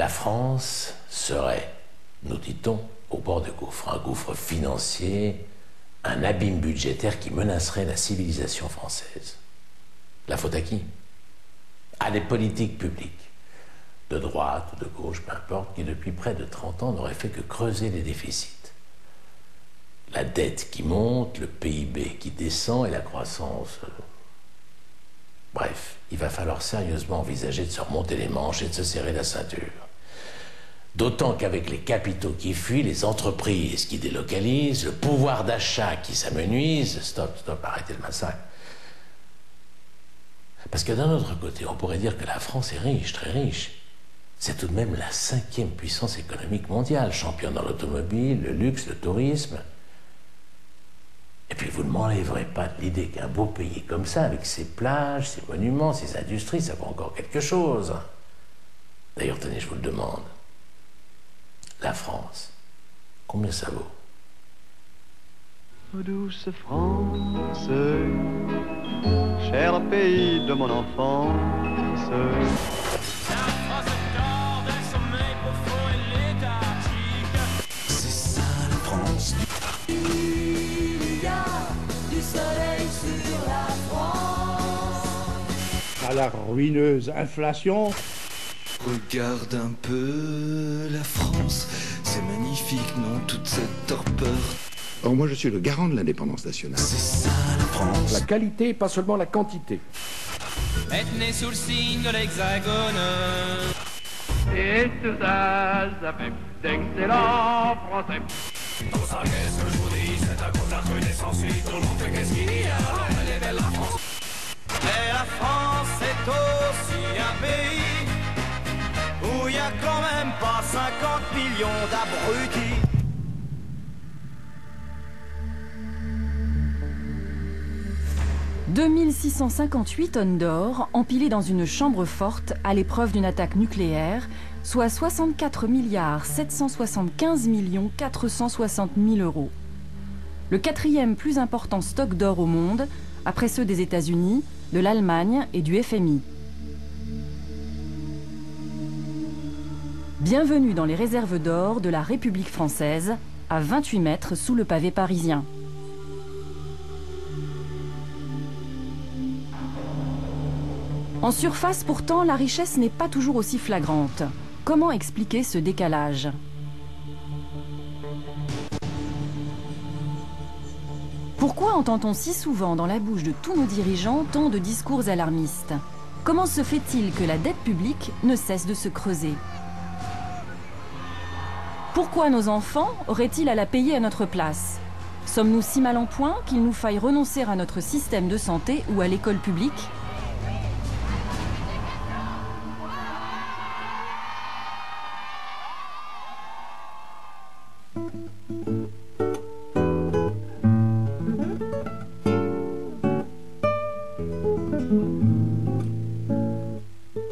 La France serait, nous dit-on, au bord du gouffre. Un gouffre financier, un abîme budgétaire qui menacerait la civilisation française. La faute à qui? À des politiques publiques, de droite ou de gauche, peu importe, qui depuis près de 30 ans n'auraient fait que creuser les déficits. La dette qui monte, le PIB qui descend et la croissance. Bref, il va falloir sérieusement envisager de se remonter les manches et de se serrer la ceinture. D'autant qu'avec les capitaux qui fuient, les entreprises qui délocalisent, le pouvoir d'achat qui s'amenuise, stop, arrêtez le massacre. Parce que d'un autre côté, on pourrait dire que la France est riche, très riche. C'est tout de même la 5e puissance économique mondiale, championne dans l'automobile, le luxe, le tourisme. Et puis vous ne m'enlèverez pas de l'idée qu'un beau pays comme ça, avec ses plages, ses monuments, ses industries, ça vaut encore quelque chose. D'ailleurs, tenez, je vous le demande. La France, combien ça vaut? Ô douce France, cher pays de mon enfance. La France accorde un sommeil profond et léthargique. C'est ça la France. Il y a du soleil sur la France. À la ruineuse inflation. Regarde un peu la France, c'est magnifique, non, toute cette torpeur. Or, moi, je suis le garant de l'indépendance nationale. C'est ça la France. La qualité, pas seulement la quantité. Être né sous le signe de l'Hexagone. Et tout ça, ça fait d'excellents Français. Tout ça, qu'est-ce que je vous dis? C'est à cause de la recrudescence. Tout le monde fait qu'est-ce qu'il y a? Elle est belle la France. Mais la France est aussi un pays où il y a quand même pas 50 millions d'abrutis. « 2658 tonnes d'or empilées dans une chambre forte à l'épreuve d'une attaque nucléaire, soit 64 775 460 000 euros. Le 4e plus important stock d'or au monde, après ceux des États-Unis, de l'Allemagne et du FMI. Bienvenue dans les réserves d'or de la République française, à 28 mètres sous le pavé parisien. En surface, pourtant, la richesse n'est pas toujours aussi flagrante. Comment expliquer ce décalage? Pourquoi entend-on si souvent dans la bouche de tous nos dirigeants tant de discours alarmistes? Comment se fait-il que la dette publique ne cesse de se creuser? Pourquoi nos enfants auraient-ils à la payer à notre place? Sommes-nous si mal en point qu'il nous faille renoncer à notre système de santé ou à l'école publique?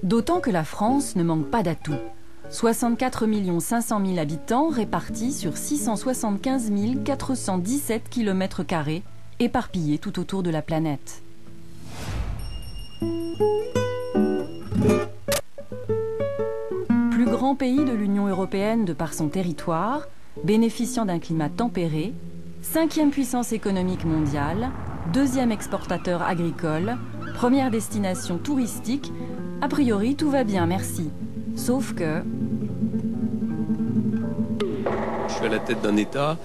D'autant que la France ne manque pas d'atouts. 64 500 000 habitants répartis sur 675 417 km², éparpillés tout autour de la planète. Plus grand pays de l'Union européenne de par son territoire, bénéficiant d'un climat tempéré, 5e puissance économique mondiale, 2e exportateur agricole, première destination touristique, a priori tout va bien, merci. Sauf que... Je suis à la tête d'un État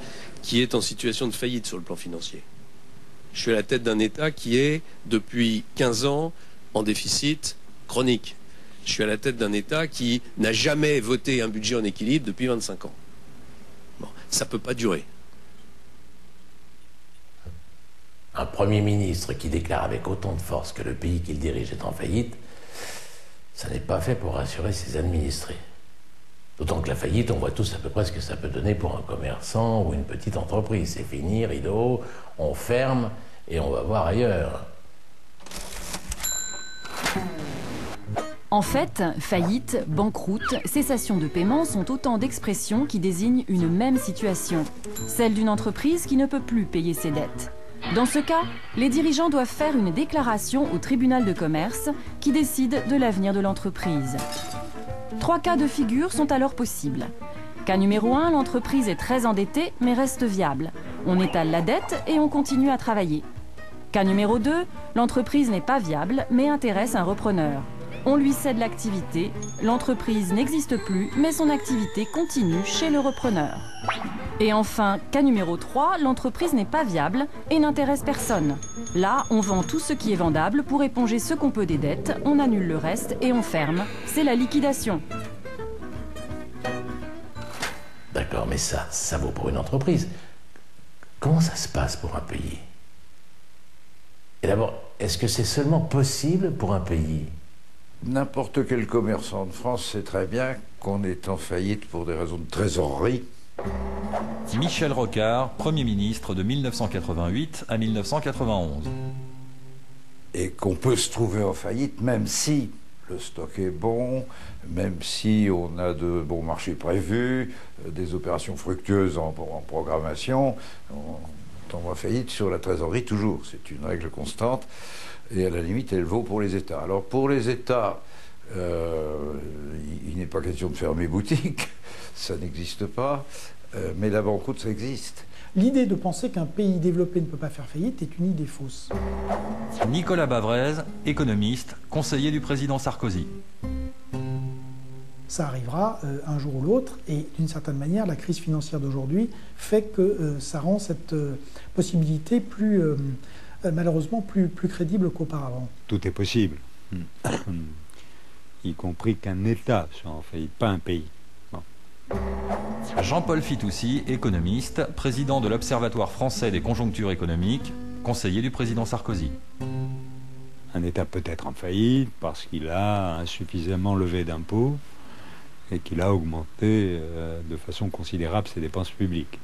qui est en situation de faillite sur le plan financier. Je suis à la tête d'un État qui est, depuis 15 ans, en déficit chronique. Je suis à la tête d'un État qui n'a jamais voté un budget en équilibre depuis 25 ans. Bon, ça ne peut pas durer. Un Premier ministre qui déclare avec autant de force que le pays qu'il dirige est en faillite, ça n'est pas fait pour rassurer ses administrés. D'autant que la faillite, on voit tous à peu près ce que ça peut donner pour un commerçant ou une petite entreprise. C'est fini, rideau, on ferme et on va voir ailleurs. En fait, faillite, banqueroute, cessation de paiement sont autant d'expressions qui désignent une même situation, celle d'une entreprise qui ne peut plus payer ses dettes. Dans ce cas, les dirigeants doivent faire une déclaration au tribunal de commerce qui décide de l'avenir de l'entreprise. 3 cas de figure sont alors possibles. Cas numéro 1, l'entreprise est très endettée mais reste viable. On étale la dette et on continue à travailler. Cas numéro 2, l'entreprise n'est pas viable mais intéresse un repreneur. On lui cède l'activité, l'entreprise n'existe plus mais son activité continue chez le repreneur. Et enfin, cas numéro 3, l'entreprise n'est pas viable et n'intéresse personne. Là, on vend tout ce qui est vendable pour éponger ce qu'on peut des dettes, on annule le reste et on ferme. C'est la liquidation. D'accord, mais ça vaut pour une entreprise. Comment ça se passe pour un pays? Et d'abord, est-ce que c'est seulement possible pour un pays? N'importe quel commerçant de France sait très bien qu'on est en faillite pour des raisons de trésorerie. Michel Rocard, Premier ministre de 1988 à 1991. Et qu'on peut se trouver en faillite même si le stock est bon, même si on a de bons marchés prévus, des opérations fructueuses en programmation, on tombe en faillite sur la trésorerie toujours. C'est une règle constante et à la limite elle vaut pour les États. Alors pour les États, il n'est pas question de fermer boutique, ça n'existe pas, mais la banqueroute ça existe. L'idée de penser qu'un pays développé ne peut pas faire faillite est une idée fausse. Nicolas Bavrez, économiste, conseiller du président Sarkozy. Ça arrivera un jour ou l'autre, et d'une certaine manière, la crise financière d'aujourd'hui fait que ça rend cette possibilité malheureusement plus crédible qu'auparavant. Tout est possible, y compris qu'un État soit en faillite, pas un pays. Bon. Jean-Paul Fitoussi, économiste, président de l'Observatoire français des conjonctures économiques, conseiller du président Sarkozy. Un État peut être en faillite parce qu'il a insuffisamment levé d'impôts et qu'il a augmenté de façon considérable ses dépenses publiques.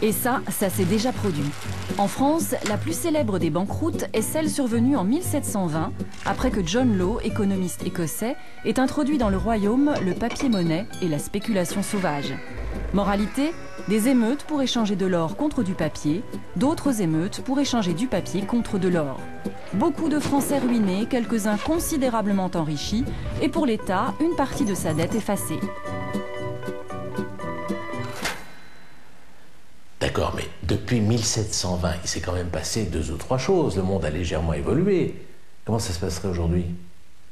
Et ça s'est déjà produit. En France, la plus célèbre des banqueroutes est celle survenue en 1720, après que John Law, économiste écossais, ait introduit dans le royaume le papier-monnaie et la spéculation sauvage. Moralité, des émeutes pour échanger de l'or contre du papier, d'autres émeutes pour échanger du papier contre de l'or. Beaucoup de Français ruinés, quelques-uns considérablement enrichis, et pour l'État, une partie de sa dette effacée. D'accord, mais depuis 1720, il s'est quand même passé 2 ou 3 choses. Le monde a légèrement évolué. Comment ça se passerait aujourd'hui?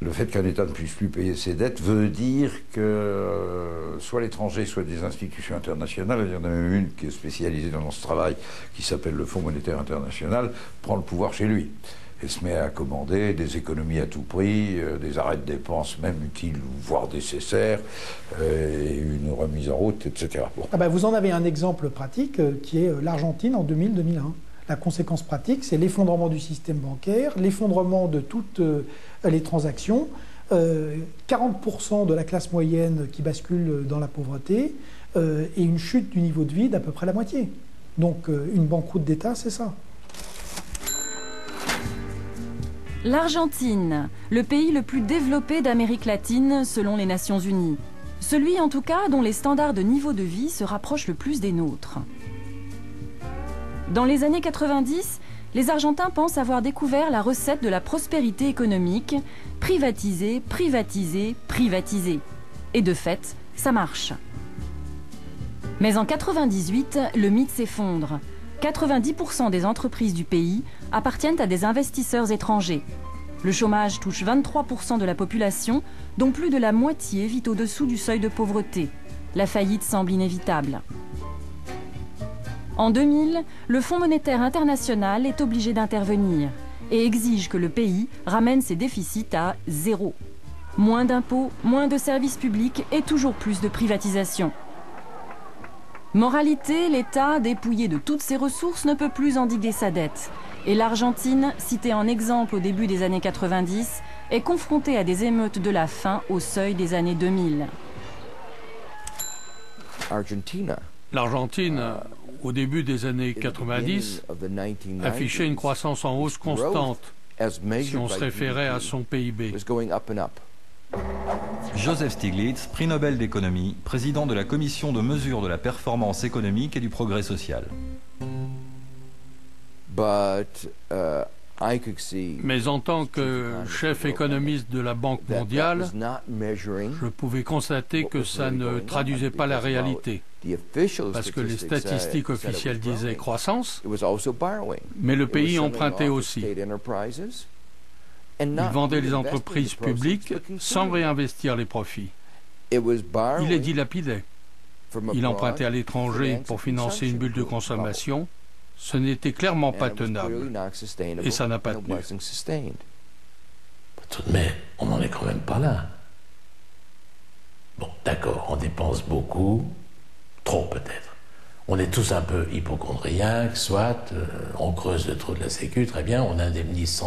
Le fait qu'un État ne puisse plus payer ses dettes veut dire que soit l'étranger, soit des institutions internationales, il y en a même une qui est spécialisée dans ce travail, qui s'appelle le Fonds monétaire international, prend le pouvoir chez lui et se met à commander des économies à tout prix, des arrêts de dépenses même utiles, voire nécessaires, et une remise en route, etc. Bon. Vous en avez un exemple pratique qui est l'Argentine en 2000-2001. La conséquence pratique, c'est l'effondrement du système bancaire, l'effondrement de toutes les transactions, 40% de la classe moyenne qui bascule dans la pauvreté et une chute du niveau de vie d'à peu près la moitié. Donc une banqueroute d'État, c'est ça. L'Argentine, le pays le plus développé d'Amérique latine selon les Nations Unies. Celui en tout cas dont les standards de niveau de vie se rapprochent le plus des nôtres. Dans les années 90, les Argentins pensent avoir découvert la recette de la prospérité économique, privatiser, privatiser, privatiser. Et de fait, ça marche. Mais en 98, le mythe s'effondre. 90% des entreprises du pays appartiennent à des investisseurs étrangers. Le chômage touche 23% de la population, dont plus de la moitié vit au-dessous du seuil de pauvreté. La faillite semble inévitable. En 2000, le Fonds monétaire international est obligé d'intervenir et exige que le pays ramène ses déficits à 0. Moins d'impôts, moins de services publics et toujours plus de privatisation. Moralité, l'État, dépouillé de toutes ses ressources, ne peut plus endiguer sa dette. Et l'Argentine, citée en exemple au début des années 90, est confrontée à des émeutes de la faim au seuil des années 2000. L'Argentine, au début des années 90, affichait une croissance en hausse constante si on se référait à son PIB. Joseph Stiglitz, prix Nobel d'économie, président de la commission de mesure de la performance économique et du progrès social. Mais en tant que chef économiste de la Banque mondiale, je pouvais constater que ça ne traduisait pas la réalité. Parce que les statistiques officielles disaient croissance, mais le pays empruntait aussi. Il vendait les entreprises publiques sans réinvestir les profits. Il les dilapidait. Il empruntait à l'étranger pour financer une bulle de consommation. Ce n'était clairement pas tenable. Et ça n'a pas tenu. Tout de même, on n'en est quand même pas là. Bon, d'accord, on dépense beaucoup, trop peut-être. On est tous un peu hypochondriaques, soit on creuse le trou de la sécu, très bien, on indemnise sans